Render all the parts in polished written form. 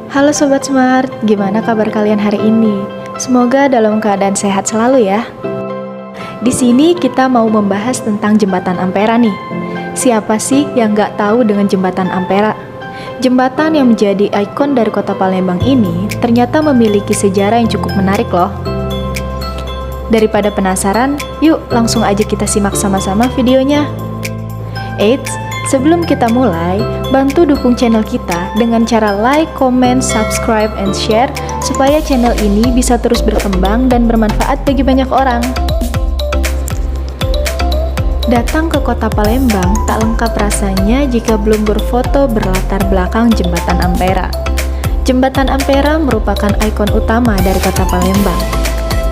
Halo Sobat Smart, gimana kabar kalian hari ini? Semoga dalam keadaan sehat selalu ya. Di sini kita mau membahas tentang Jembatan Ampera nih. Siapa sih yang nggak tahu dengan Jembatan Ampera? Jembatan yang menjadi ikon dari kota Palembang ini ternyata memiliki sejarah yang cukup menarik loh. Daripada penasaran, yuk langsung aja kita simak sama-sama videonya. Eits, sebelum kita mulai, bantu dukung channel kita dengan cara like, comment, subscribe, and share supaya channel ini bisa terus berkembang dan bermanfaat bagi banyak orang. Datang ke kota Palembang tak lengkap rasanya jika belum berfoto berlatar belakang Jembatan Ampera. Jembatan Ampera merupakan ikon utama dari kota Palembang.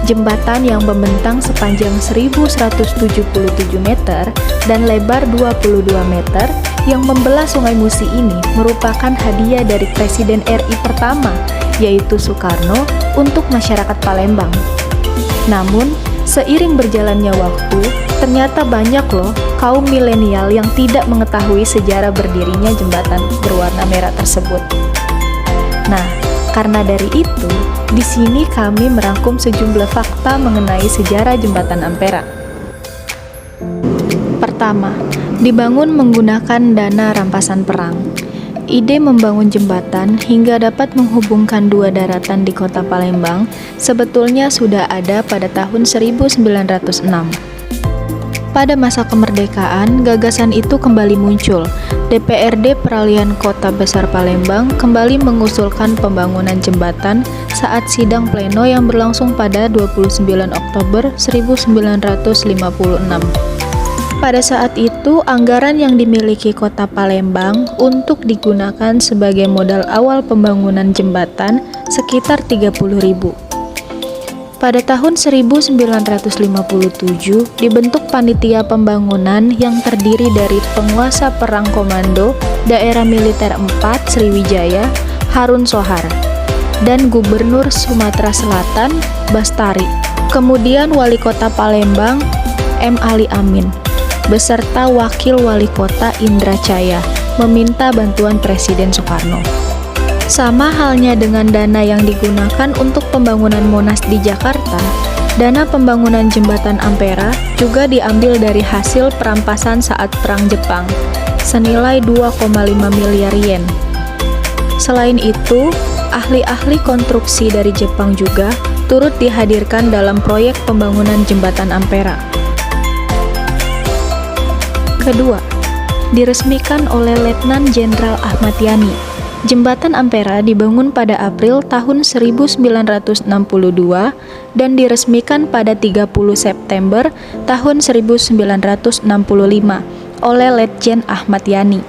Jembatan yang membentang sepanjang 1177 meter dan lebar 22 meter yang membelah Sungai Musi ini merupakan hadiah dari Presiden RI pertama, yaitu Soekarno, untuk masyarakat Palembang. Namun, seiring berjalannya waktu, ternyata banyak loh kaum milenial yang tidak mengetahui sejarah berdirinya jembatan berwarna merah tersebut. Nah, karena dari itu, di sini kami merangkum sejumlah fakta mengenai sejarah Jembatan Ampera. Pertama, dibangun menggunakan dana rampasan perang. Ide membangun jembatan hingga dapat menghubungkan dua daratan di kota Palembang sebetulnya sudah ada pada tahun 1906. Pada masa kemerdekaan, gagasan itu kembali muncul. DPRD Peralihan Kota Besar Palembang kembali mengusulkan pembangunan jembatan saat sidang pleno yang berlangsung pada 29 Oktober 1956. Pada saat itu, anggaran yang dimiliki Kota Palembang untuk digunakan sebagai modal awal pembangunan jembatan sekitar 30.000. Pada tahun 1957 dibentuk panitia pembangunan yang terdiri dari penguasa perang komando Daerah Militer 4 Sriwijaya, Harun Sohar, dan Gubernur Sumatera Selatan, Bastari. Kemudian Wali Kota Palembang, M. Ali Amin, beserta Wakil Wali Kota Indra Caya, meminta bantuan Presiden Soekarno. Sama halnya dengan dana yang digunakan untuk pembangunan Monas di Jakarta, dana pembangunan Jembatan Ampera juga diambil dari hasil perampasan saat Perang Jepang, senilai 2,5 miliar yen. Selain itu, ahli-ahli konstruksi dari Jepang juga turut dihadirkan dalam proyek pembangunan Jembatan Ampera. Kedua, diresmikan oleh Letnan Jenderal Ahmad Yani. Jembatan Ampera dibangun pada April tahun 1962 dan diresmikan pada 30 September tahun 1965 oleh Letjen Ahmad Yani.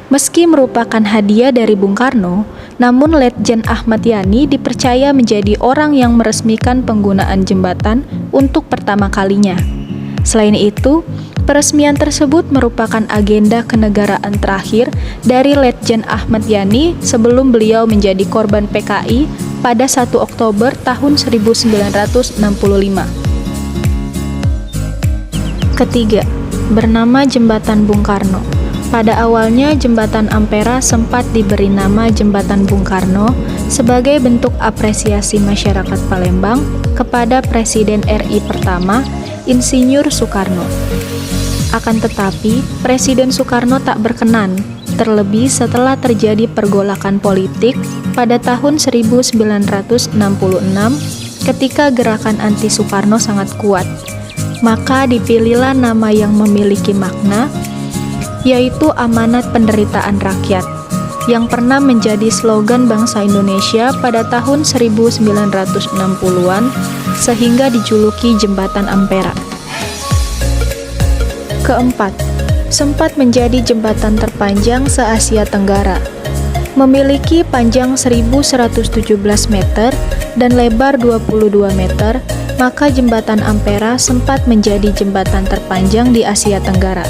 Meski merupakan hadiah dari Bung Karno, namun Letjen Ahmad Yani dipercaya menjadi orang yang meresmikan penggunaan jembatan untuk pertama kalinya. Selain itu, peresmian tersebut merupakan agenda kenegaraan terakhir dari Letjen Ahmad Yani sebelum beliau menjadi korban PKI pada 1 Oktober tahun 1965. Ketiga, bernama Jembatan Bung Karno. Pada awalnya, Jembatan Ampera sempat diberi nama Jembatan Bung Karno sebagai bentuk apresiasi masyarakat Palembang kepada Presiden RI pertama, Insinyur Soekarno. Akan tetapi, Presiden Soekarno tak berkenan, terlebih setelah terjadi pergolakan politik pada tahun 1966 ketika gerakan anti-Soekarno sangat kuat. Maka dipilihlah nama yang memiliki makna, yaitu Amanat Penderitaan Rakyat, yang pernah menjadi slogan bangsa Indonesia pada tahun 1960-an sehingga dijuluki Jembatan Ampera. Keempat, sempat menjadi jembatan terpanjang se-Asia Tenggara. Memiliki panjang 1117 meter dan lebar 22 meter, maka Jembatan Ampera sempat menjadi jembatan terpanjang di Asia Tenggara.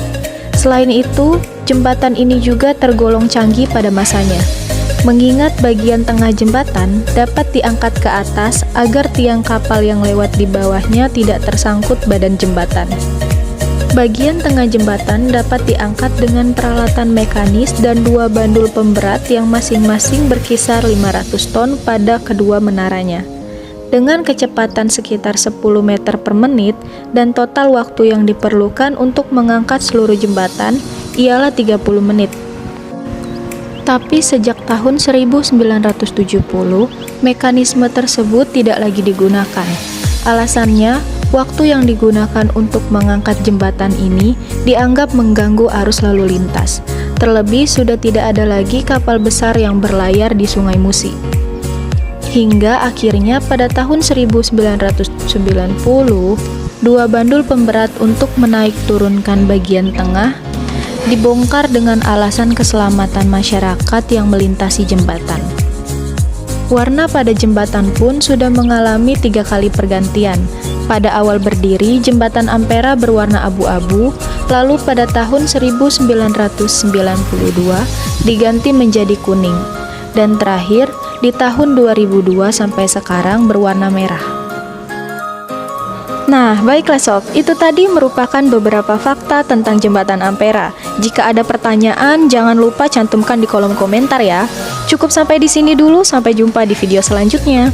Selain itu, jembatan ini juga tergolong canggih pada masanya. Mengingat bagian tengah jembatan dapat diangkat ke atas agar tiang kapal yang lewat di bawahnya tidak tersangkut badan jembatan. Bagian tengah jembatan dapat diangkat dengan peralatan mekanis dan 2 bandul pemberat yang masing-masing berkisar 500 ton pada kedua menaranya. Dengan kecepatan sekitar 10 meter per menit dan total waktu yang diperlukan untuk mengangkat seluruh jembatan ialah 30 menit. Tapi sejak tahun 1970, mekanisme tersebut tidak lagi digunakan. Alasannya, waktu yang digunakan untuk mengangkat jembatan ini dianggap mengganggu arus lalu lintas. Terlebih sudah tidak ada lagi kapal besar yang berlayar di Sungai Musi. Hingga akhirnya pada tahun 1990, 2 bandul pemberat untuk menaik turunkan bagian tengah dibongkar dengan alasan keselamatan masyarakat yang melintasi jembatan. Warna pada jembatan pun sudah mengalami 3 kali pergantian. Pada awal berdiri, jembatan Ampera berwarna abu-abu, lalu pada tahun 1992 diganti menjadi kuning, dan terakhir di tahun 2002 sampai sekarang berwarna merah. Nah, baiklah sob, itu tadi merupakan beberapa fakta tentang jembatan Ampera. Jika ada pertanyaan, jangan lupa cantumkan di kolom komentar ya. Cukup sampai di sini dulu, sampai jumpa di video selanjutnya.